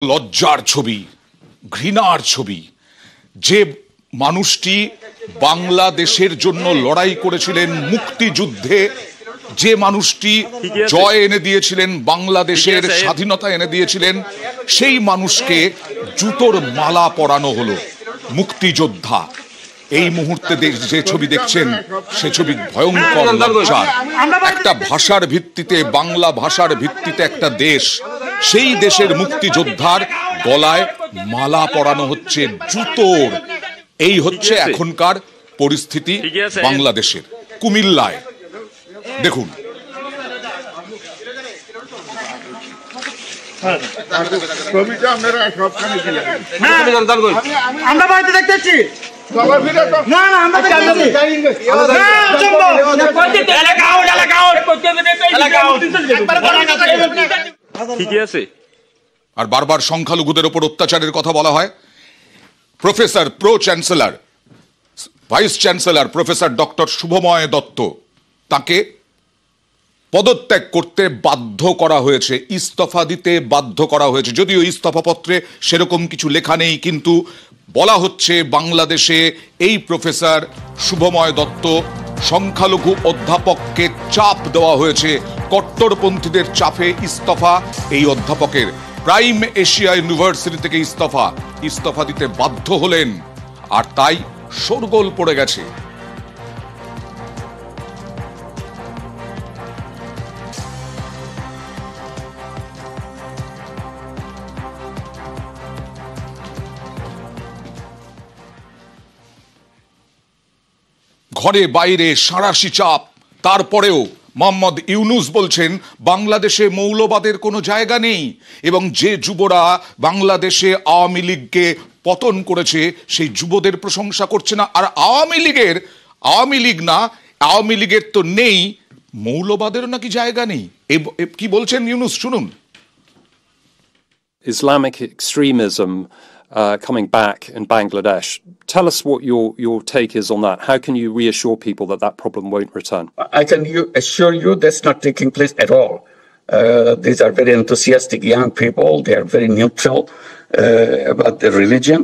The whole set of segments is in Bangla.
লজ্জার ছবি, ঘৃণার ছবি। যে মানুষটি বাংলাদেশের জন্য লড়াই করেছিলেন মুক্তিযুদ্ধে, যে মানুষটি জয় এনে দিয়েছিলেন, বাংলাদেশের স্বাধীনতা এনে দিয়েছিলেন, সেই মানুষকে জুতোর মালা পরানো হলো। মুক্তিযোদ্ধা। এই মুহূর্তে যে ছবি দেখছেন সে ছবি ভয়ঙ্কর লজ্জার। একটা ভাষার ভিত্তিতে, বাংলা ভাষার ভিত্তিতে একটা দেশ, সেই দেশের মুক্তিযোদ্ধার গলায় মালা পরানো হচ্ছে জুতোর। এই হচ্ছে এখনকার পরিস্থিতি বাংলাদেশের। কুমিল্লায় দেখুন, আমরা বাড়িতে দেখতেছি আর বারবার সংখ্যালঘুদের উপর অত্যাচারের কথা বলা হয়। Professor, pro chancellor, vice chancellor professor doctor Shubhamoy Dutta, তাকে পদত্যাগ করতে বাধ্য করা হয়েছে, ইস্তফা দিতে বাধ্য করা হয়েছে। যদিও ইস্তফাপত্রে সেরকম কিছু লেখা নেই, কিন্তু বলা হচ্ছে বাংলাদেশে এই প্রফেসর শুভময় দত্ত সংখ্যালঘু অধ্যাপককে চাপ দেওয়া হয়েছে, কট্টরপন্থীদের চাপে ইস্তফা এই অধ্যাপকের। প্রাইম এশিয়া ইউনিভার্সিটি থেকে ইস্তফা দিতে বাধ্য হলেন, আর তাই শোরগোল পড়ে গেছে। ঘরে বাইরে সাঁড়াশি চাপ। তারপরেও মোহাম্মদ ইউনূস বলছেন বাংলাদেশে মৌলবাদের কোনো জায়গা নেই, এবং যে যুবরা বাংলাদেশে আওয়ামী লীগকে পতন করেছে সেই যুবদের প্রশংসা করছে না। আর আওয়ামী লীগের তো নেই, মৌলবাদেরও নাকি জায়গা নেই। কি বলছেন ইউনূস, শুনুন। Islamic extremism coming back in Bangladesh. Tell us what your take is on that. How can you reassure people that that problem won't return? I can assure you that's not taking place at all. These are very enthusiastic young people. They are very neutral about their religion.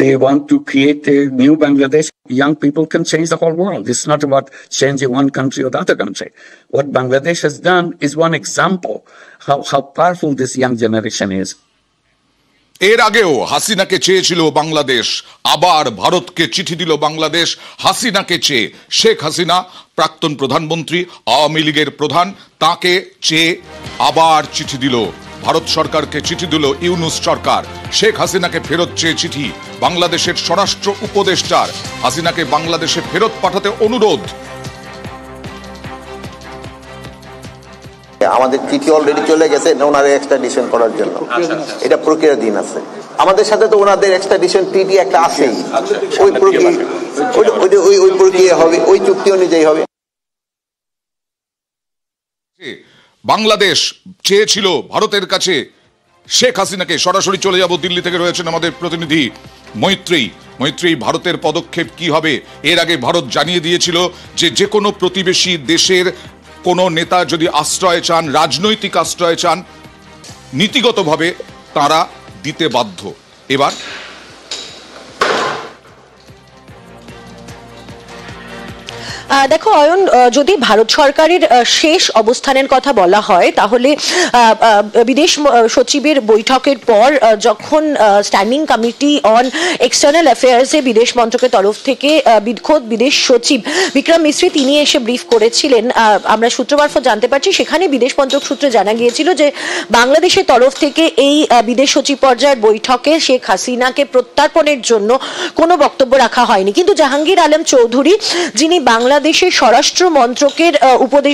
They want to create a new Bangladesh. Young people can change the whole world. It's not about changing one country or the other country. What Bangladesh has done is one example how powerful this young generation is. এর আগেও হাসিনাকে চেয়েছিল বাংলাদেশ, আবার ভারতকে চিঠি দিল বাংলাদেশ হাসিনাকে চেয়ে। শেখ হাসিনা প্রাক্তন প্রধানমন্ত্রী, আওয়ামী লীগের প্রধান, তাকে চেয়ে আবার চিঠি দিল ভারত সরকারকে, চিঠি দিল ইউনূস সরকার। শেখ হাসিনাকে ফেরত চেয়ে চিঠি বাংলাদেশের স্বরাষ্ট্র উপদেষ্টার, হাসিনাকে বাংলাদেশে ফেরত পাঠাতে অনুরোধ। আমাদের চিঠি অলরেডি চলে গেছে ওনার এক্সট্রাডিশন করার জন্য, এটা প্রক্রিয়াধীন আছে। আমাদের সাথে তো ওনাদের এক্সট্রাডিশন ট্রিটি একটা আছেই, ওই প্রক্রিয়া হবে, ওই চুক্তি অনুযায়ী হবে। বাংলাদেশ চেয়েছিল ভারতের কাছে শেখ হাসিনাকে, সরাসরি চলে যাব, দিল্লি থেকে রয়েছেন আমাদের প্রতিনিধি মৈত্রী। ভারতের পদক্ষেপ কি হবে? এর আগে ভারত জানিয়ে দিয়েছিল যে কোনো প্রতিবেশী দেশের কোন নেতা যদি আশ্রয় চান, রাজনৈতিক আশ্রয় চান, নীতিগতভাবে তারা দিতে বাধ্য। এবার দেখো অয়ন, যদি ভারত সরকারের শেষ অবস্থানের কথা বলা হয় তাহলে বিদেশ সচিবের বৈঠকের পর যখন স্ট্যান্ডিং কমিটি অন এক্সটার্নাল অ্যাফেয়ার্সে বিদেশ মন্ত্রকের তরফ থেকে খোদ বিদেশ সচিব বিক্রম মিশ্রি তিনি এসে ব্রিফ করেছিলেন, আমরা সূত্র মারফত জানতে পারছি সেখানে বিদেশ মন্ত্রক সূত্রে জানা গিয়েছিল যে বাংলাদেশের তরফ থেকে এই বিদেশ সচিব পর্যায়ের বৈঠকে শেখ হাসিনাকে প্রত্যার্পণের জন্য কোনো বক্তব্য রাখা হয়নি। কিন্তু জাহাঙ্গীর আলম চৌধুরী, যিনি বাংলাদেশের স্বরাষ্ট্র মন্ত্রকের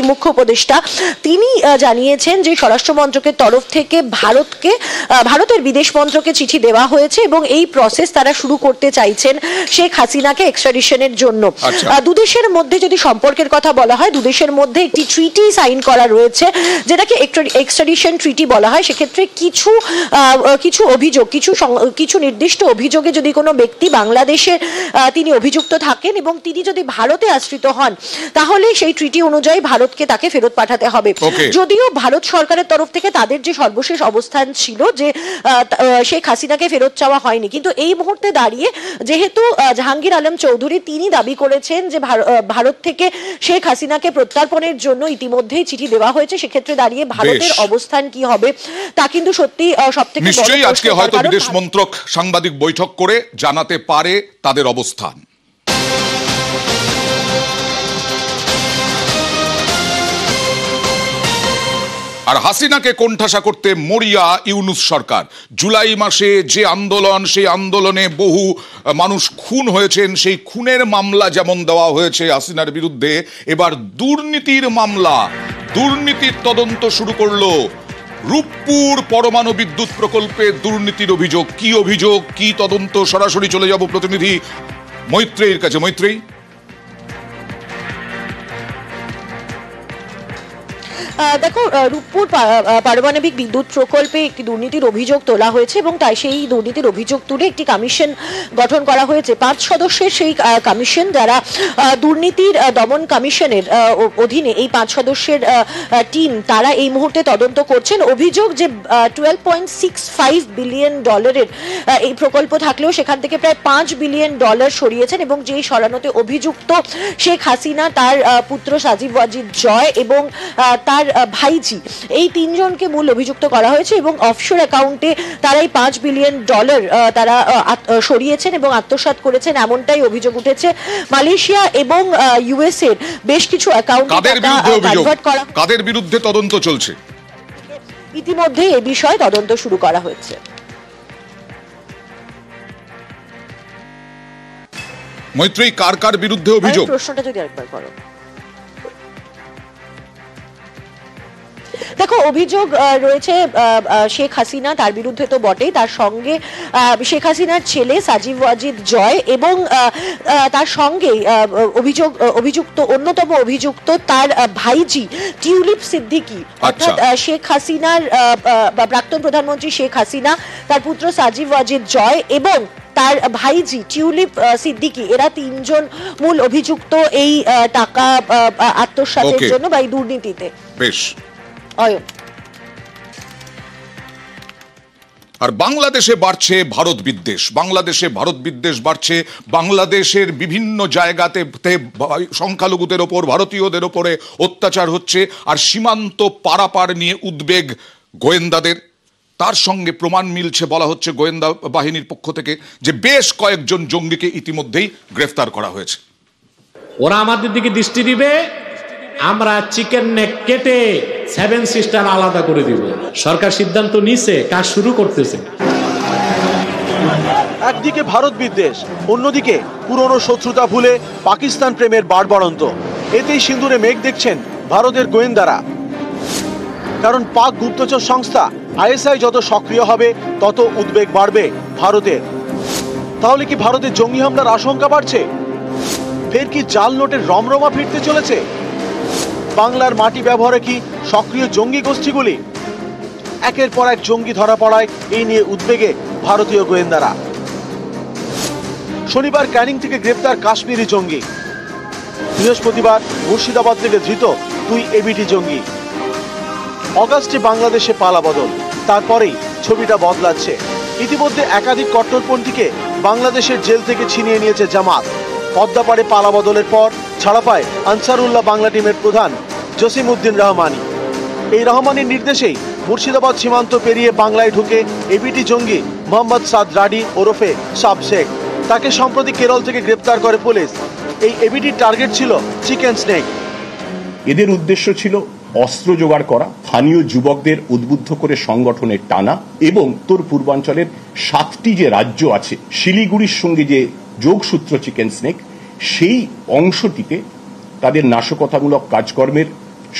মুখ্য উপদেষ্টা, তিনি জানিয়েছেন যে স্বরাষ্ট্র মন্ত্রকের তরফ থেকে ভারতের বিদেশ মন্ত্রকে চিঠি দেওয়া হয়েছে এবং এই প্রসেস তারা শুরু করতে চাইছেন শেখ হাসিনাকে এক্সট্রাডিশনের জন্য। দুদেশের মধ্যে যদি সম্পর্কের কথা বলা হয়, দুদেশের মধ্যে একটি ট্রিটি সাইন করা রয়েছে যেটাকে এক্সট্রাডিশন ট্রিটি বলা হয়। সেক্ষেত্রে কিছু অভিযোগ, কিছু নির্দিষ্ট অভিযোগে যদি কোনো ব্যক্তি বাংলাদেশে তিনি অভিযুক্ত থাকেন এবং তিনি যদি ভারতে আশ্রিত হন, তাহলে সেই ট্রিটি অনুযায়ী ভারতকে তাকে ফেরত পাঠাতে হবে। যদিও ভারত সরকারের তরফ থেকে তাদের যে সর্বশেষ অবস্থান ছিল যে শেখ হাসিনাকে ফেরত চাওয়া হয়নি, কিন্তু এই মুহূর্তে দাঁড়িয়ে যেহেতু জাহাঙ্গীর আলম চৌধুরী তিনি দাবি করেছেন যে ভারত থেকে শেখ হাসিনাকে প্রত্যর্পণের জন্য ইতিমধ্যেই চিঠি দেওয়া হয়েছে, সেক্ষেত্রে দাঁড়িয়ে ভারতের অবস্থান কি হবে তা কিন্তু সত্যি সবথেকে নিশ্চয়ই আজকে হয়তো বিদেশ মন্ত্রক সাংবাদিক বৈঠক করে জানাতে পারে তাদের অবস্থান। আর হাসিনাকে কোণঠাসা করতে মরিয়া ইউনূস সরকার। জুলাই মাসে যে আন্দোলন, সেই আন্দোলনে বহু মানুষ খুন হয়েছেন, সেই খুনের মামলা যেমন দেওয়া হয়েছে হাসিনার বিরুদ্ধে, এবার দুর্নীতির মামলা, দুর্নীতির তদন্ত শুরু করলো। রূপপুর পরমাণু বিদ্যুৎ প্রকল্পে দুর্নীতির অভিযোগ। কি অভিযোগ, কি তদন্ত, সরাসরি চলে যাব প্রতিনিধি মৈত্রেয়ীর কাছে। মৈত্রেয়ী, দেখো, রূপপুর পারমাণবিক বিদ্যুৎ প্রকল্পে একটি দুর্নীতির অভিযোগ তোলা হয়েছে এবং তাই সেই দুর্নীতির অভিযোগ তুলে একটি কমিশন গঠন করা হয়েছে। 5 সদস্যের সেই কমিশন, যারা দুর্নীতির দমন কমিশনের অধীনে এই 5 সদস্যের টিম, তারা এই মুহূর্তে তদন্ত করছেন। অভিযোগ যে $12.65 বিলিয়ন এই প্রকল্প থাকলেও সেখান থেকে প্রায় $5 বিলিয়ন সরিয়েছেন এবং যেই সরানোতে অভিযুক্ত শেখ হাসিনা, তার পুত্র সাজিব ওয়াজিদ জয় এবং তার ভাইজি, এই 3 জনকে মূল অভিযুক্ত করা হয়েছে এবং অফশোর অ্যাকাউন্টে তারা এই $5 বিলিয়ন তারা সরিয়েছেন এবং আত্মসাৎ করেছেন, এমনটাই অভিযোগ উঠেছে। মালয়েশিয়া এবং ইউএস এর বেশ কিছু অ্যাকাউন্টে কাদের বিরুদ্ধে তদন্ত চলছে? ইতিমধ্যে এই বিষয়ে তদন্ত শুরু করা হয়েছে। মৈত্রেয়ী, কার কার বিরুদ্ধে অভিযোগ? প্রশ্নটা যদি আরেকবার করো। দেখো, অভিযোগ রয়েছে শেখ হাসিনা, তার বিরুদ্ধে তো বটেই, তার সঙ্গে শেখ হাসিনার ছেলে সাজিব ওয়াজিদ জয় এবং তার সঙ্গে অভিযুক্ত অন্যতম অভিযুক্ত তার ভাইজি টিউলিপ সিদ্দিকী, অর্থাৎ শেখ হাসিনার প্রাক্তন প্রধানমন্ত্রী শেখ হাসিনা, তার পুত্র সাজিব ওয়াজিদ জয় এবং তার ভাইজি টিউলিপ সিদ্দিকী, এরা 3 জন মূল অভিযুক্ত এই টাকা আত্মসাতের জন্য বা এই দুর্নীতিতে। বেশ। আর বাংলাদেশে বাড়ছে ভারত বিদ্বেষ, বাংলাদেশে ভারত বিদ্বেষ বাড়ছে। বাংলাদেশের বিভিন্ন জায়গাতে সংখ্যালঘুদের ওপর, ভারতীয়দের ওপরে অত্যাচার হচ্ছে, আর সীমান্ত পারাপার নিয়ে উদ্বেগ গোয়েন্দাদের। তার সঙ্গে প্রমাণ মিলছে, বলা হচ্ছে গোয়েন্দা বাহিনীর পক্ষ থেকে, যে বেশ কয়েকজন জঙ্গিকে ইতিমধ্যেই গ্রেফতার করা হয়েছে। ওরা আমাদের দিকে দৃষ্টি দিবে, আমরা চিকেন নেক কেটে 7 সিস্টার আলাদা করে দিব। সরকার সিদ্ধান্ত নিছে, কাজ শুরু করতেছে। একদিকে ভারত বিদ্বেষ, অন্যদিকে পুরনো শত্রুতা ভুলে পাকিস্তান প্রেমের বাড়বাড়ন্ত। এতেই সিঁদুরে মেঘ দেখছেন ভারতের গোয়েন্দারা। কারণ পাক গুপ্তচর সংস্থা আইএসআই যত সক্রিয় হবে, তত উদ্বেগ বাড়বে ভারতের। তাহলে কি ভারতের জঙ্গি হামলার আশঙ্কা বাড়ছে? ফের কি জাল নোটের রমরমা ফিরতে চলেছে? বাংলার মাটি ব্যবহারে কি সক্রিয় জঙ্গি গোষ্ঠীগুলি? একের পর এক জঙ্গি ধরা পড়ায় এই নিয়ে উদ্বেগে ভারতীয় গোয়েন্দারা। শনিবার ক্যানিং থেকে গ্রেপ্তার কাশ্মীরি জঙ্গি। বৃহস্পতিবার মুর্শিদাবাদ থেকে ধৃত 2 এবিটি জঙ্গি। অগাস্টে বাংলাদেশে পালাবদল, তারপরেই ছবিটা বদলাচ্ছে। ইতিমধ্যে একাধিক কট্টরপন্থীকে বাংলাদেশের জেল থেকে ছিনিয়ে নিয়েছে জামাত। পদ্মাপাড়ে পালাবদলের পর ছাড়া পায় আনসারুল্লাহ বাংলা টিমের প্রধান জসিমউদ্দিন রহমানি। এই রহমানির নির্দেশেই মুর্শিদাবাদ সীমান্ত পেরিয়ে বাংলায় ঢুকে এবিটি জঙ্গি মোহাম্মদ সাদ রাডি ওরফে সাব শেখ। তাকে সম্প্রতি কেরল থেকে গ্রেপ্তার করে পুলিশ। এই এবিটির টার্গেট ছিল চিকেন স্নেক। এদের উদ্দেশ্য ছিল অস্ত্র জোগাড় করা, স্থানীয় যুবকদের উদ্বুদ্ধ করে সংগঠনের টানা এবং উত্তর পূর্বাঞ্চলের 7টি যে রাজ্য আছে, শিলিগুড়ির সঙ্গে যে যোগসূত্র চিকেন স্নেক, সেই অংশটিতে তাদের নাশকতামূলক কাজকর্মের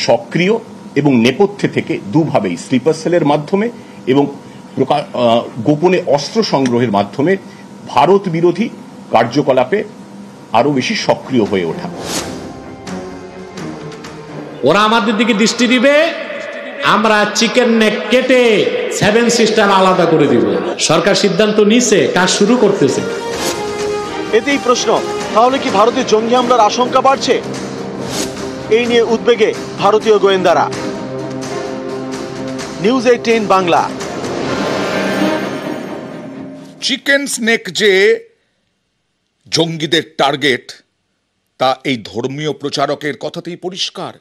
সক্রিয় এবং নেপথ্যে থেকে দুভাবেই, স্লিপার সেলের মাধ্যমে এবং গোপনে অস্ত্র সংগ্রহের মাধ্যমে ভারত বিরোধী কার্যকলাপে আরো বেশি সক্রিয় হয়ে ওঠা। ওরা আমাদের দিকে দৃষ্টি দিবে, আমরা চিকেন নেক কেটে 7 সিস্টার আলাদা করে দিব। সরকার সিদ্ধান্ত নিছে, কাজ শুরু করতেছে। এতেই প্রশ্ন, তাহলে কি ভারতের জঙ্গি হামলার আশঙ্কা বাড়ছে? এই নিয়ে উদ্বেগে ভারতীয় গোয়েন্দারা। নিউজ 18 বাংলা। চিকেন স্নেক যে জঙ্গিদের টার্গেট তা এই ধর্মীয় প্রচারকের কথাতেই পরিষ্কার।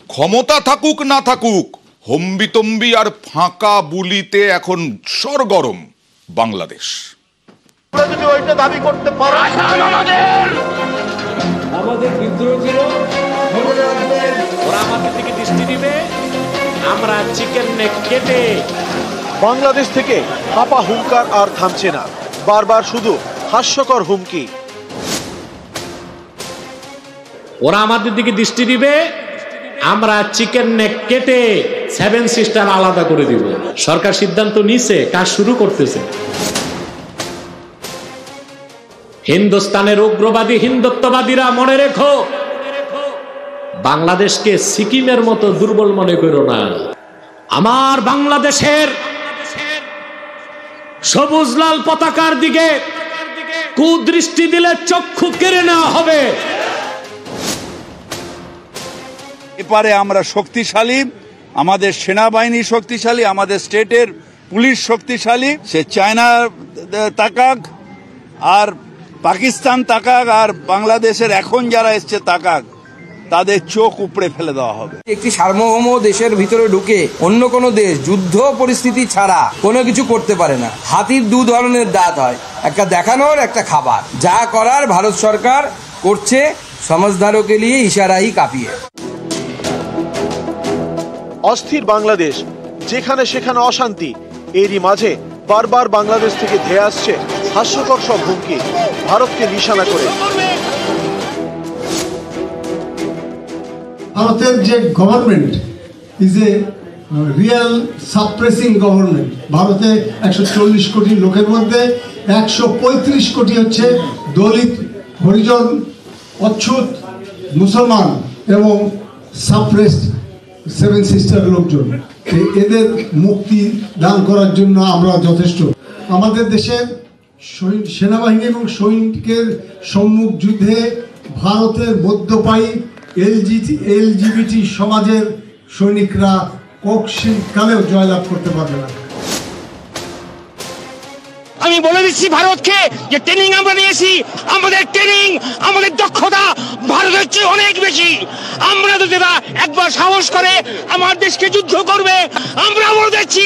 ক্ষমতা থাকুক না থাকুক, হম্বিতম্বি আর ফাঁকা বুলিতে এখন সরগরম বাংলাদেশ। আমাদের বিদ্রোহ ছিল, ওরা আমাদের দিকে দৃষ্টি দিবে, আমরা চিকেন নেক কেটে। বাংলাদেশ থেকে হাপা হুঙ্কার আর থামছে না, বারবার শুধু হাস্যকর হুমকি। ওরা আমাদের দিকে দৃষ্টি দিবে, আমরা চিকেন নেক কেটে 7 সিস্টার আলাদা করে দিব। সরকার সিদ্ধান্ত নিছে, কাজ শুরু করতেছে। হিন্দুস্তানের উগ্রবাদী হিন্দুত্ববাদীরা মনে রেখো, বাংলাদেশকে সিকিমের মতো দুর্বল মনে করো না। আমার বাংলাদেশের সবুজ লাল পতাকার দিকে কুদৃষ্টি দিলে চক্ষু কেড়ে নেওয়া হবে। এপারে আমরা শক্তিশালী, আমাদের সেনাবাহিনী শক্তিশালী, আমাদের স্টেটের পুলিশ শক্তিশালী। সে চায়না তাকাক আর পাকিস্তান তাকাক আর বাংলাদেশের এখন যারা এসছে তাকাক, তাদের চোখ উপড়ে ফেলে দেওয়া হবে। একটি সার্বভৌম দেশের ভিতরে ঢুকে অন্য কোনো দেশ যুদ্ধ পরিস্থিতি ছাড়া কোনো কিছু করতে পারে না। হাতির 2 ধরনের দাঁত হয়, একটা দেখানোর, একটা খাবার। যা করার ভারত সরকার করছে, সমাজদারকে নিয়ে ইশারাই কাঁপিয়ে। অস্থির বাংলাদেশ, যেখানে সেখানে অশান্তি। এরই মাঝে বারবার বাংলাদেশ থেকে ধেয়ে আসছে হাস্যকর সব হুমকি, ভারতকে নিশানা করে। ভারতের যে government is a real suppressing government. ভারতে 140 কোটি লোকের মধ্যে 135 কোটি হচ্ছে দলিত, হরিজন, অচ্ছুত, মুসলমান এবং সাপ্রেসড 7 সিস্টার লোকজন। এদের মুক্তি দান করার জন্য আমরা যথেষ্ট। আমাদের দেশের সেনাবাহিনী এবং সৈনিকের সম্মুখ যুদ্ধে ভারতের মধ্যপায়ী এলজিবিটি সমাজের সৈনিকরা কখনও জয়লাভ করতে পারবে না। আমি বলে দিচ্ছি ভারতকে, যে ট্রেনিং আমরা নিয়েছি, আমাদের ট্রেনিং, আমাদের দক্ষতা ভারতের চেয়ে অনেক বেশি। আমরা যদি একবার সাহস করে আমার দেশকে যুদ্ধ করবে, আমরা বলে দিচ্ছি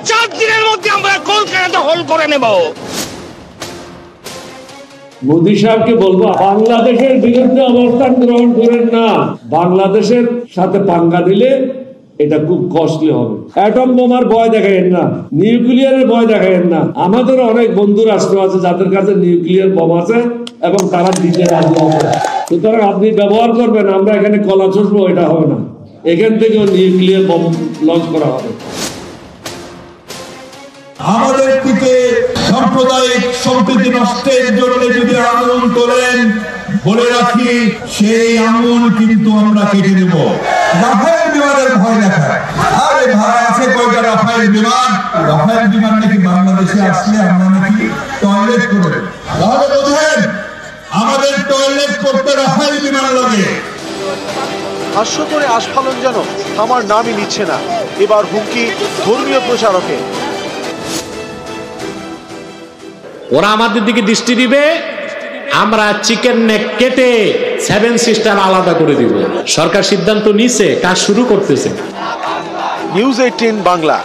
4 দিনের মধ্যে আমরা কলকাতা দখল করে নেব। মোদী সাহেবকে বলবো, বাংলাদেশের বিরুদ্ধে অবস্থান গ্রহণ করেন না। বাংলাদেশের সাথে পাঙ্গা দিলে এটা খুব কস্টলি হবে। অ্যাটম বোমার ভয় দেখাইেন না, নিউক্লিয়ারের ভয় দেখাইেন না। আমাদের অনেক বন্ধু রাষ্ট্র আছে যাদের কাছে নিউক্লিয়ার বোম আছে এবং তারা দিতে রাজি হবে। সুতরাং আপনি ব্যবহার করবেন, আমরা এখানে কলা চষবো, এটা হবে না। এখান থেকেও নিউক্লিয়ার বোম লঞ্চ করা হবে। আমাদের দিকে সাম্প্রদায়িক সম্প্রীতি নষ্টের জন্য যদি আগুন তোলেন, বলে রাখি সেই আগুন কিন্তু আমরা কেটে দেব। রাফায়েল বিমানের ভয় দেখায়, আরে ভাড়া আছে কয়টা রাফায়েল বিমান? রাফায়েল বিমান নাকি বাংলাদেশে আসলে আমরা নাকি টয়লেট করব। তাহলে বোঝেন আমাদের টয়লেট করতে রাফায়েল বিমান লাগে। হাস্য করে আস্ফালন যেন আমার নামই নিচ্ছে না। এবার হুমকি ধর্মীয় প্রচারকে। ওরা আমাদের দিকে দৃষ্টি দিবে, আমরা চিকেন নেক কেটে 7 সিস্টার আলাদা করে দিব। সরকার সিদ্ধান্ত নিছে, কাজ শুরু করতেছে। নিউজ 18 বাংলা।